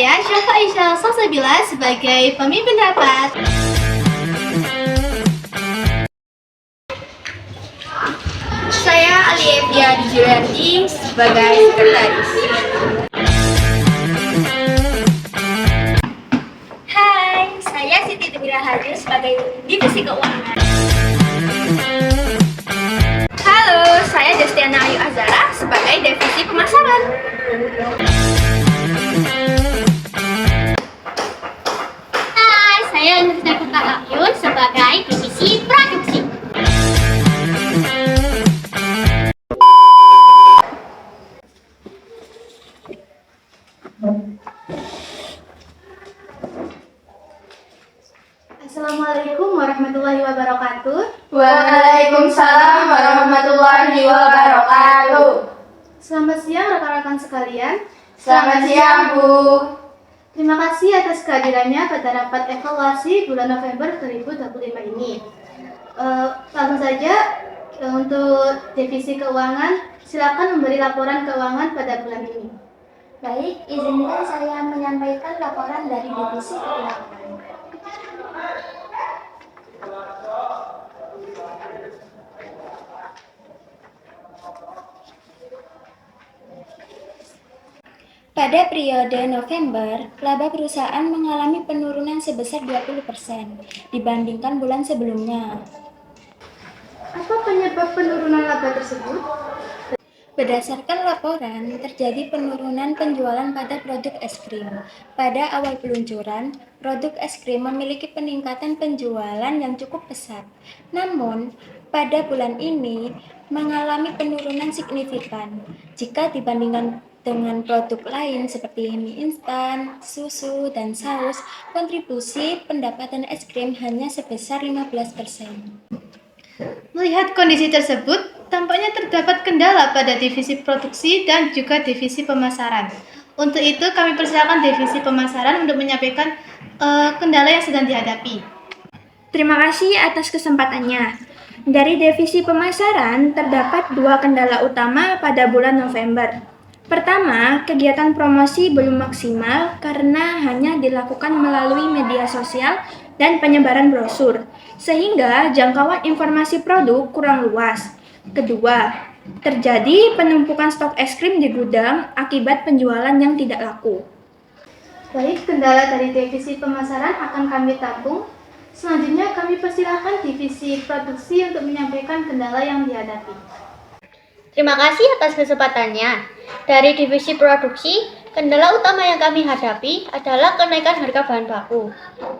saya Syafa Aisyah Salsabila sebagai pemimpin rapat. Saya Aliyevia Julianti sebagai sekretaris. Hai, saya Siti Tibira Haji sebagai divisi keuangan. Halo, saya Destiana Ayu Azara sebagai divisi pemasaran. Hai, saya Nurita Putra Ayun sebagai divisi produksi. Assalamualaikum warahmatullahi wabarakatuh. Waalaikumsalam warahmatullahi wabarakatuh. Selamat siang rekan-rekan sekalian. Selamat siang, Bu. Terima kasih atas kehadirannya pada rapat evaluasi bulan November 2025 ini. Langsung saja untuk divisi keuangan, silakan memberi laporan keuangan pada bulan ini. Baik, izinkan saya menyampaikan laporan dari divisi keuangan. Pada periode November, laba perusahaan mengalami penurunan sebesar 20% dibandingkan bulan sebelumnya. Apa penyebab penurunan laba tersebut? Berdasarkan laporan, terjadi penurunan penjualan pada produk es krim. Pada awal peluncuran, produk es krim memiliki peningkatan penjualan yang cukup pesat. Namun, pada bulan ini mengalami penurunan signifikan jika dibandingkan dengan produk lain seperti mie instan, susu, dan saus. Kontribusi pendapatan es krim hanya sebesar 15%. Melihat kondisi tersebut, tampaknya terdapat kendala pada divisi produksi dan juga divisi pemasaran. Untuk itu, kami persilakan divisi pemasaran untuk menyampaikan kendala yang sedang dihadapi. Terima kasih atas kesempatannya. Dari divisi pemasaran, terdapat dua kendala utama pada bulan November. Pertama, kegiatan promosi belum maksimal karena hanya dilakukan melalui media sosial dan penyebaran brosur, sehingga jangkauan informasi produk kurang luas. Kedua, terjadi penumpukan stok es krim di gudang akibat penjualan yang tidak laku. Baik, kendala dari divisi pemasaran akan kami tampung. Selanjutnya kami persilakan divisi produksi untuk menyampaikan kendala yang dihadapi. Terima kasih atas kesempatannya. Dari divisi produksi, kendala utama yang kami hadapi adalah kenaikan harga bahan baku.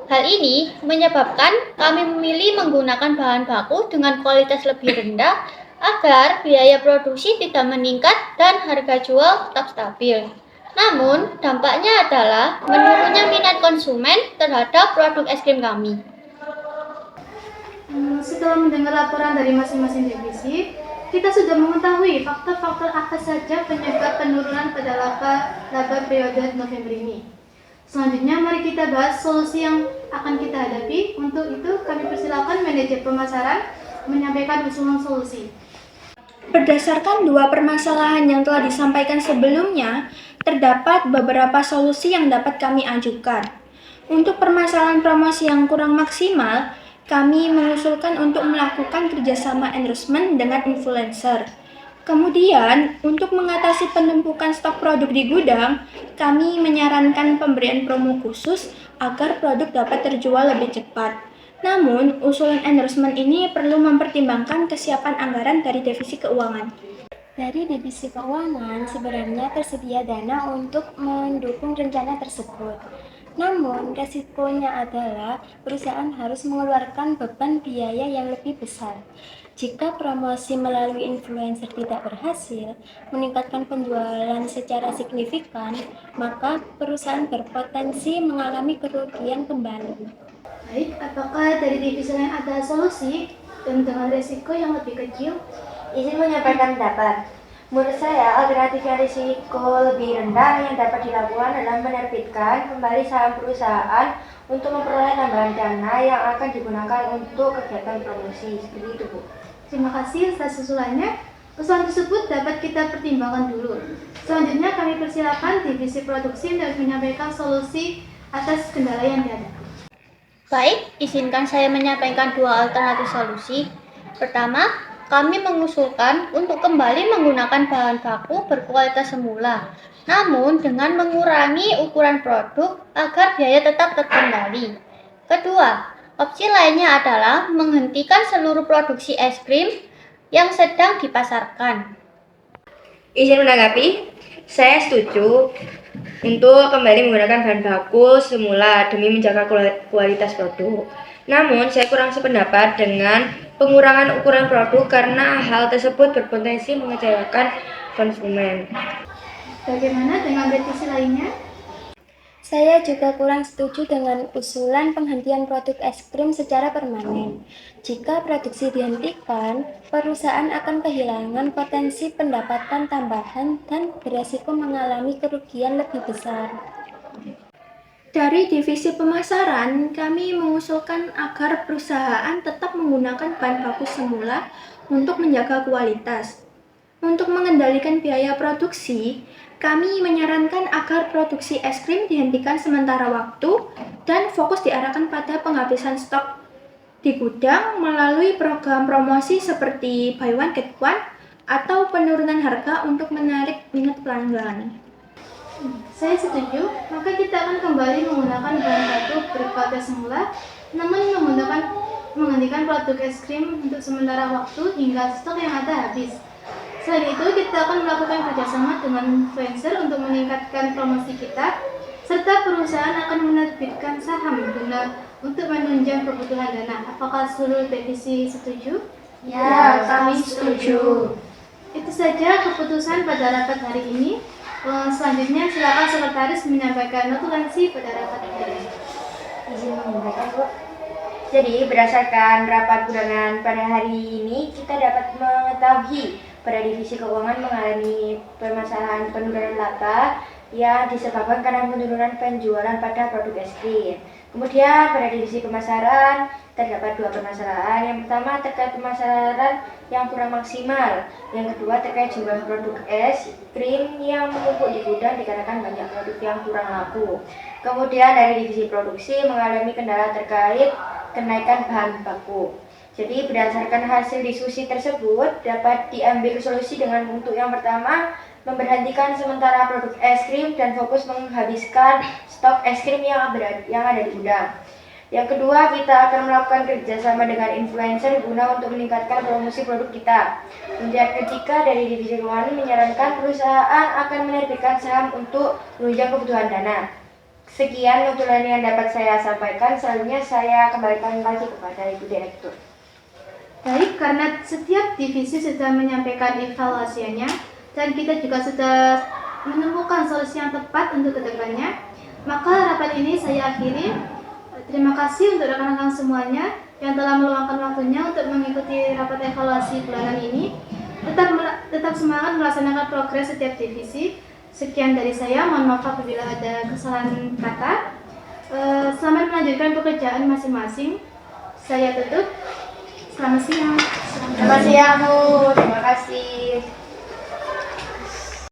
Hal ini menyebabkan kami memilih menggunakan bahan baku dengan kualitas lebih rendah agar biaya produksi tidak meningkat dan harga jual tetap stabil. Namun, dampaknya adalah menurunnya minat konsumen terhadap produk es krim kami. Setelah mendengar laporan dari masing-masing divisi, kita sudah mengetahui faktor-faktor apa saja penyebab penurunan pada laba periode November ini. Selanjutnya, mari kita bahas solusi yang akan kita hadapi. Untuk itu, kami persilakan manajer pemasaran menyampaikan usulan solusi. Berdasarkan dua permasalahan yang telah disampaikan sebelumnya, terdapat beberapa solusi yang dapat kami ajukan. Untuk permasalahan promosi yang kurang maksimal, kami mengusulkan untuk melakukan kerjasama endorsement dengan influencer. Kemudian, untuk mengatasi penumpukan stok produk di gudang, kami menyarankan pemberian promo khusus agar produk dapat terjual lebih cepat. Namun, usulan endorsement ini perlu mempertimbangkan kesiapan anggaran dari divisi keuangan. Dari divisi keuangan, sebenarnya tersedia dana untuk mendukung rencana tersebut. Namun, resikonya adalah perusahaan harus mengeluarkan beban biaya yang lebih besar. Jika promosi melalui influencer tidak berhasil meningkatkan penjualan secara signifikan, maka perusahaan berpotensi mengalami kerugian kembali. Baik, apakah dari divisi lain ada solusi dan dengan resiko yang lebih kecil? Izin menyampaikan pendapat. Menurut saya, alternatif yang risiko lebih rendah yang dapat dilakukan adalah menerbitkan kembali saham perusahaan untuk memperoleh tambahan dana yang akan digunakan untuk kegiatan promosi. Seperti itu, Bu. Terima kasih atas usulannya. Usulan tersebut dapat kita pertimbangkan dulu. Selanjutnya kami persilakan divisi produksi untuk menyampaikan solusi atas kendala yang dihadapi. Baik, izinkan saya menyampaikan dua alternatif solusi. Pertama, kami mengusulkan untuk kembali menggunakan bahan baku berkualitas semula, namun dengan mengurangi ukuran produk agar biaya tetap terkendali. Kedua, opsi lainnya adalah menghentikan seluruh produksi es krim yang sedang dipasarkan. Izin menanggapi, saya setuju untuk kembali menggunakan bahan baku semula demi menjaga kualitas produk. Namun, saya kurang sependapat dengan pengurangan ukuran produk karena hal tersebut berpotensi mengecewakan konsumen. Bagaimana dengan revisi lainnya? Saya juga kurang setuju dengan usulan penghentian produk es krim secara permanen. Jika produksi dihentikan, perusahaan akan kehilangan potensi pendapatan tambahan dan beresiko mengalami kerugian lebih besar. Dari divisi pemasaran, kami mengusulkan agar perusahaan tetap menggunakan bahan baku semula untuk menjaga kualitas. Untuk mengendalikan biaya produksi, kami menyarankan agar produksi es krim dihentikan sementara waktu dan fokus diarahkan pada penghabisan stok di gudang melalui program promosi seperti buy one get one atau penurunan harga untuk menarik minat pelanggan. Saya setuju, maka kita akan kembali menggunakan bahan baku berkualitas semula, namun menghentikan produk es krim untuk sementara waktu hingga stok yang ada habis. Selain itu, kita akan melakukan kerjasama dengan influencer untuk meningkatkan promosi kita, serta perusahaan akan menerbitkan saham guna untuk menunjang kebutuhan dana. Apakah seluruh divisi setuju? Ya, kami setuju. Itu saja keputusan pada rapat hari ini. Selanjutnya silakan sekretaris menyampaikan notulensi pada rapat hari ini. Izin menyampaikan, Bu. Jadi, berdasarkan rapat bulanan pada hari ini, kita dapat mengetahui pada divisi keuangan mengalami permasalahan penurunan laba yang disebabkan karena penurunan penjualan pada produk es krim. Kemudian pada divisi pemasaran terdapat dua permasalahan. Yang pertama terkait pemasaran yang kurang maksimal. Yang kedua terkait jumlah produk es krim yang menumpuk di gudang dikarenakan banyak produk yang kurang laku. Kemudian dari divisi produksi mengalami kendala terkait kenaikan bahan baku. Jadi berdasarkan hasil diskusi tersebut dapat diambil solusi dengan untuk yang pertama memberhentikan sementara produk es krim dan fokus menghabiskan stok es krim yang ada di gudang. Yang kedua, kita akan melakukan kerjasama dengan influencer guna untuk meningkatkan promosi produk kita. Kemudian ketiga, dari divisi keuangan menyarankan perusahaan akan menerbitkan saham untuk menunjang kebutuhan dana. Sekian notulen yang dapat saya sampaikan. Selanjutnya saya kembalikan lagi kepada Ibu Direktur. Baik, karena setiap divisi sudah menyampaikan evaluasinya dan kita juga sudah menemukan solusi yang tepat untuk kedepannya, maka rapat ini saya akhiri. Terima kasih untuk rekan-rekan semuanya yang telah meluangkan waktunya untuk mengikuti rapat evaluasi bulanan ini. Tetap semangat melaksanakan progres setiap divisi. Sekian dari saya, mohon maaf apabila ada kesalahan kata. Selamat melanjutkan pekerjaan masing-masing. Saya tutup. Selamat siang. Terima kasih, Bu. Terima kasih.